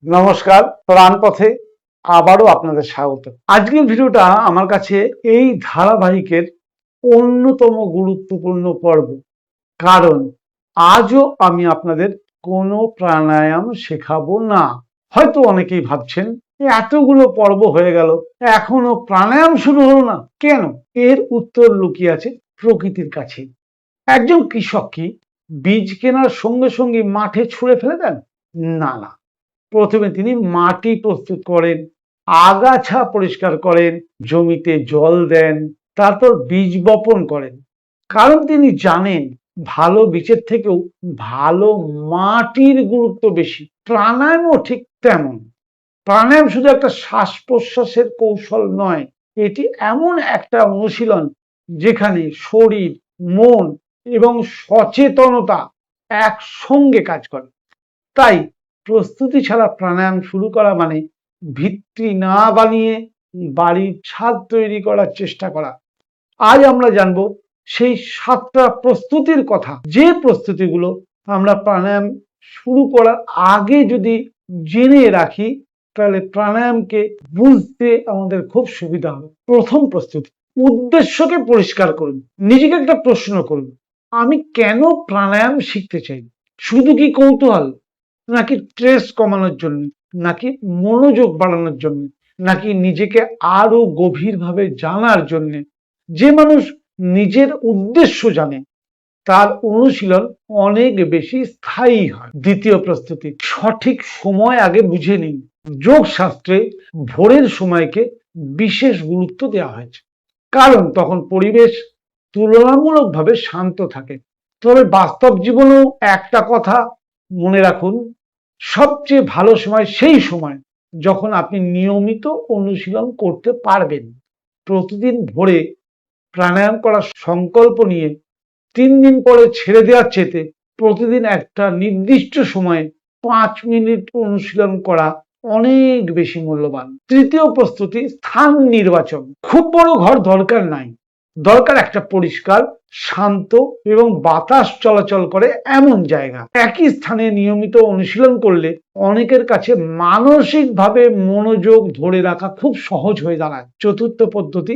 নমস্কার, প্রাণপথে আবারও আপনাদের স্বাগত। আজকের ভিডিওটা আমার কাছে এই ধারাবাহিকের অন্যতম গুরুত্বপূর্ণ পর্ব, কারণ আজও আমি আপনাদের কোনো প্রাণায়াম শেখাবো না। হয়তো অনেকেই ভাবছেন এতগুলো পর্ব হয়ে গেল, এখনো প্রাণায়াম শুরু হলো না কেন? এর উত্তর লুকিয়ে আছে প্রকৃতির কাছে। একজন কৃষক কি বীজ কেনার সঙ্গে সঙ্গে মাঠে ছুঁড়ে ফেলে দেন? না, প্রথমে তিনি মাটি প্রস্তুত করেন, আগাছা পরিষ্কার করেন, জমিতে জল দেন, তারপর বীজ বপন করেন। কারণ তিনি জানেন ভালো বীজের থেকেও ভালো মাটির গুরুত্ব বেশি। প্রাণায়ামও ঠিক তেমন। প্রাণায়াম শুধু একটা শ্বাস প্রশ্বাসের কৌশল নয়, এটি এমন একটা অনুশীলন যেখানে শরীর, মন এবং সচেতনতা একসঙ্গে কাজ করে। তাই প্রস্তুতি ছাড়া প্রাণায়াম শুরু করা মানে ভিত্তি না বানিয়ে বাড়ির ছাদ তৈরি করার চেষ্টা করা। আজ আমরা জানবো সেই 7টা প্রস্তুতির কথা, যে প্রস্তুতিগুলো আমরা প্রাণায়াম শুরু করার আগে যদি জেনে রাখি তাহলে প্রাণায়ামকে বুঝতে আমাদের খুব সুবিধা হবে। প্রথম প্রস্তুতি, উদ্দেশ্যকে পরিষ্কার করুন। নিজেকে একটা প্রশ্ন করুন, আমি কেন প্রাণায়াম শিখতে চাই? শুধু কি কৌতূহল, নাকি স্ট্রেস কমানোর জন্য, নাকি মনোযোগ বাড়ানোর জন্য, নাকি নিজেকে আরো গভীরভাবে জানার জন্য? যে মানুষ নিজের উদ্দেশ্য জানে তার অনুশীলন অনেক বেশি স্থায়ী হয়। দ্বিতীয় প্রস্তুতি, সঠিক সময় আগে বুঝে নিন। যোগ শাস্ত্রে ভোরের সময়কে বিশেষ গুরুত্ব দেওয়া হয়েছে, কারণ তখন পরিবেশ তুলনামূলকভাবে শান্ত থাকে। তবে বাস্তব জীবনেও একটা কথা মনে রাখুন, সবচেয়ে ভালো সময় সেই সময় যখন আপনি নিয়মিত অনুশীলন করতে পারবেন। প্রতিদিন ভোরে প্রাণায়াম করার সংকল্প নিয়ে 3 দিন পরে ছেড়ে দেওয়ার চেয়ে প্রতিদিন একটা নির্দিষ্ট সময়ে 5 মিনিট অনুশীলন করা অনেক বেশি মূল্যবান। তৃতীয় প্রস্তুতি, স্থান নির্বাচন। খুব বড় ঘর দরকার নাই, দরকার একটা পরিষ্কার, শান্ত এবং বাতাস চলাচল করে এমন জায়গা। একই স্থানে নিয়মিত অনুশীলন করলে অনেকের কাছে মানসিকভাবে মনোযোগ ধরে রাখা খুব সহজ হয়ে দাঁড়ায়। চতুর্থ পদ্ধতি,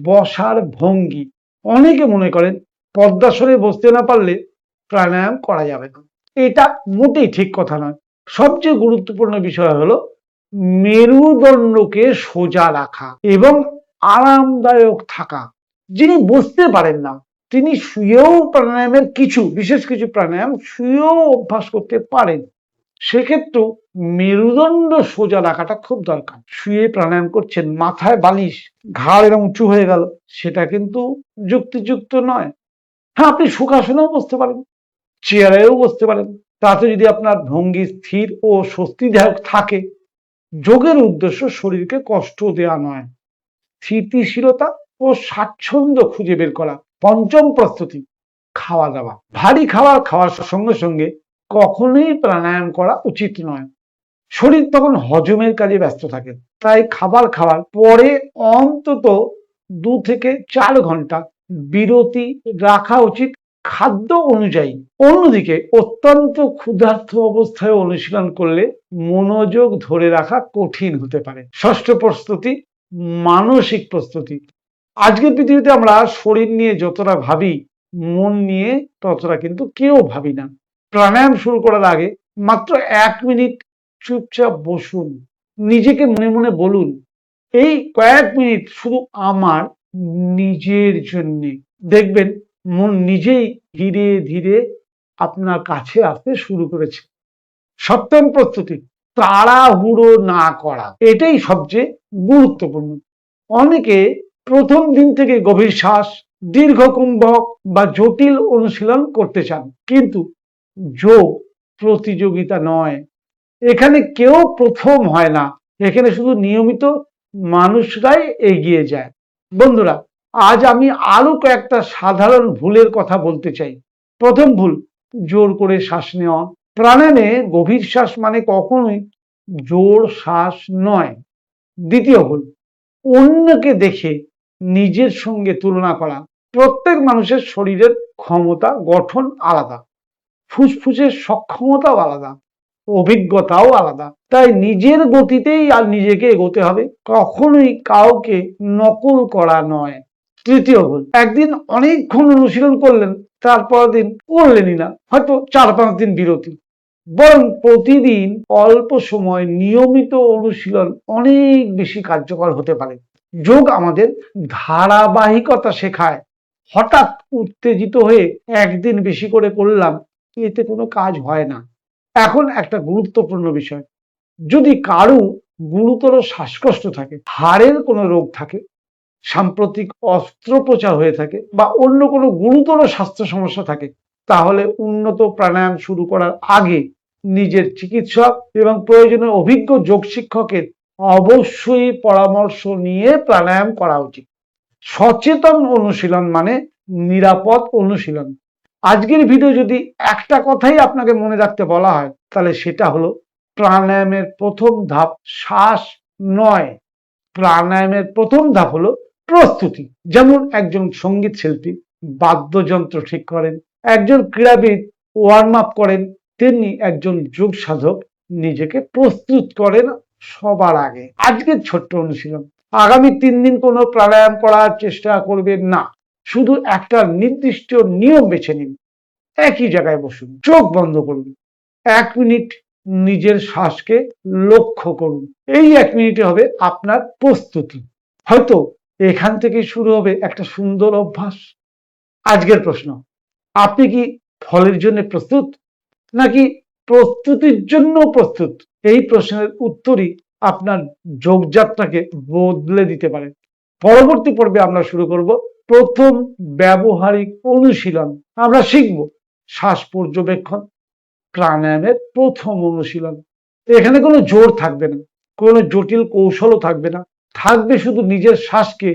বসার ভঙ্গি। অনেকে মনে করেন পদ্মাসনে বসতে না পারলে প্রাণায়াম করা যাবে না। এটা মোটেই ঠিক কথা নয়। সবচেয়ে গুরুত্বপূর্ণ বিষয় হলো মেরুদণ্ডকে সোজা রাখা এবং আরামদায়ক থাকা। যিনি বসতে পারেন না তিনি শুয়েও প্রাণায়ামের বিশেষ কিছু প্রাণায়াম শুয়েও অভ্যাস করতে পারেন। সেক্ষেত্রেও মেরুদণ্ড সোজা রাখাটা খুব দরকার। শুয়ে প্রাণায়াম করছেন, মাথায় বালিশ, ঘাড় এরকম উঁচু হয়ে গেল, সেটা কিন্তু যুক্তিযুক্ত নয়। হ্যাঁ, আপনি সুখাসনেও বসতে পারেন, চেয়ারেও বসতে পারেন, তাতে যদি আপনার ভঙ্গি স্থির ও স্বস্তিদায়ক থাকে। যোগের উদ্দেশ্য শরীরকে কষ্ট দেওয়া নয়, স্থিতিশীলতা ও স্বাচ্ছন্দ্য খুঁজে বের করা। পঞ্চম প্রস্তুতি, খাওয়া দাওয়া। ভারী খাবার খাওয়ার সঙ্গে সঙ্গে কখনোই প্রাণায়াম করা উচিত নয়। শরীর তখন হজমের কাজে ব্যস্ত থাকে। তাই খাবার খাওয়ার পরে অন্তত 2 থেকে 4 ঘন্টা বিরতি রাখা উচিত খাদ্য অনুযায়ী। অন্যদিকে অত্যন্ত ক্ষুধার্ত অবস্থায় অনুশীলন করলে মনোযোগ ধরে রাখা কঠিন হতে পারে। ষষ্ঠ প্রস্তুতি, মানসিক প্রস্তুতি। আজকের পৃথিবীতে আমরা শরীর নিয়ে যতটা ভাবি, মন নিয়ে ততটা কিন্তু কেউ ভাবি না। প্রাণায়াম শুরু করার আগে মাত্র 1 মিনিট চুপচাপ বসুন, নিজেকে মনে মনে বলুন, এই কয়েক মিনিট শুধু আমার নিজের জন্য। দেখবেন মন নিজেই ধীরে ধীরে আপনার কাছে আসতে শুরু করেছে। সপ্তম প্রস্তুতি, তাড়াহুড়ো না করা। এটাই সবচেয়ে গুরুত্বপূর্ণ। অনেকে প্রথম দিন থেকে গভীর শ্বাস, দীর্ঘ কুম্ভক বা জটিল অনুশীলন করতে চান, কিন্তু যোগ প্রতিযোগিতা নয়। এখানে কেউ প্রথম হয় না, এখানে শুধু নিয়মিত মানুষরাই এগিয়ে যায়। বন্ধুরা, আজ আমি আরো কয়েকটা সাধারণ ভুলের কথা বলতে চাই। প্রথম ভুল, জোর করে শ্বাস নেওয়া। প্রাণায়ামে গভীর শ্বাস মানে কখনোই জোর শ্বাস নয়। দ্বিতীয় ভুল, অন্যকে দেখে নিজের সঙ্গে তুলনা করা। প্রত্যেক মানুষের শরীরের ক্ষমতা, গঠন আলাদা, ফুসফুসের সক্ষমতাও আলাদা। অভিজ্ঞতাও আলাদা। তাই নিজের গতিতেই আর নিজেকে এগোতে হবে, কখনোই কাউকে নকল করা নয়। তৃতীয় ভুল, একদিন অনেকক্ষণ অনুশীলন করলেন, তারপর দিন করলেনই না, হয়তো 4-5 দিন বিরতি। বরং প্রতিদিন অল্প সময় নিয়মিত অনুশীলন অনেক বেশি কার্যকর হতে পারে। যোগ আমাদের ধারাবাহিকতা শেখায়। হঠাৎ উত্তেজিত হয়ে একদিন বেশি করে করলাম, এতে কোনো কাজ হয় না। এখন একটা গুরুত্বপূর্ণ বিষয়, যদি কারো গুরুতর শ্বাসকষ্ট থাকে, হাড়ের কোনো রোগ থাকে, সাম্প্রতিক অস্ত্রোপচার হয়ে থাকে বা অন্য কোনো গুরুতর স্বাস্থ্য সমস্যা থাকে, তাহলে উন্নত প্রাণায়াম শুরু করার আগে নিজের চিকিৎসক এবং প্রয়োজনে অভিজ্ঞ যোগ শিক্ষকের অবশ্যই পরামর্শ নিয়ে প্রাণায়াম করা উচিত। সচেতন অনুশীলন মানে নিরাপদ অনুশীলন। আজকের ভিডিও যদি একটা কথাই আপনাকে মনে রাখতে বলা হয়, তাহলে সেটা হলো প্রাণায়ামের প্রথম ধাপ শ্বাস নয়। প্রাণায়ামের প্রথম ধাপ হলো প্রস্তুতি। যেমন একজন সঙ্গীত শিল্পী বাদ্যযন্ত্র ঠিক করেন, একজন ক্রীড়াবিদ ওয়ার্ম আপ করেন, তেমনি একজন যোগ সাধক নিজেকে প্রস্তুত করেন সবার আগে। আজকের ছোট্ট অনুশীলন, আগামী 3 দিন কোনো প্রাণায়াম করার চেষ্টা করবেন না, শুধু একটা নির্দিষ্ট নিয়ম বেছে নিন। একই জায়গায় বসুন, চোখ বন্ধ করুন, 1 মিনিট নিজের শ্বাসকে লক্ষ্য করুন। এই 1 মিনিটে হবে আপনার প্রস্তুতি। হয়তো এখান থেকে শুরু হবে একটা সুন্দর অভ্যাস। আজকের প্রশ্ন, আপনি কি ফলের জন্য প্রস্তুত, নাকি প্রস্তুতির জন্য প্রস্তুত? এই প্রশ্নের উত্তরই আপনার যোগযাত্রাকে বদলে দিতে পারে। পরবর্তী পর্বে আমরা শুরু করব প্রথম ব্যবহারিক অনুশীলন। আমরা শিখব শ্বাস পর্যবেক্ষণ, প্রাণায়ামের প্রথম অনুশীলন। এখানে কোনো জোর থাকবে না, কোনো জটিল কৌশলও থাকবে না, থাকবে শুধু নিজের শ্বাসকে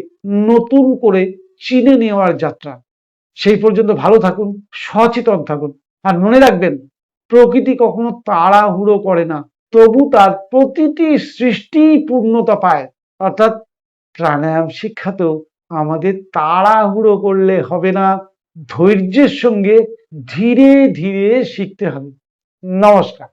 নতুন করে চিনে নেওয়ার যাত্রা। সেই পর্যন্ত ভালো থাকুন, সচেতন থাকুন, আর মনে রাখবেন, প্রকৃতি কখনো তাড়াহুড়ো করে না, তবু তার প্রতিটি সৃষ্টি পূর্ণতা পায়। অর্থাৎ প্রাণায়াম শিক্ষাতেও আমাদের তাড়াহুড়ো করলে হবে না, ধৈর্যের সঙ্গে ধীরে ধীরে শিখতে হবে। নমস্কার।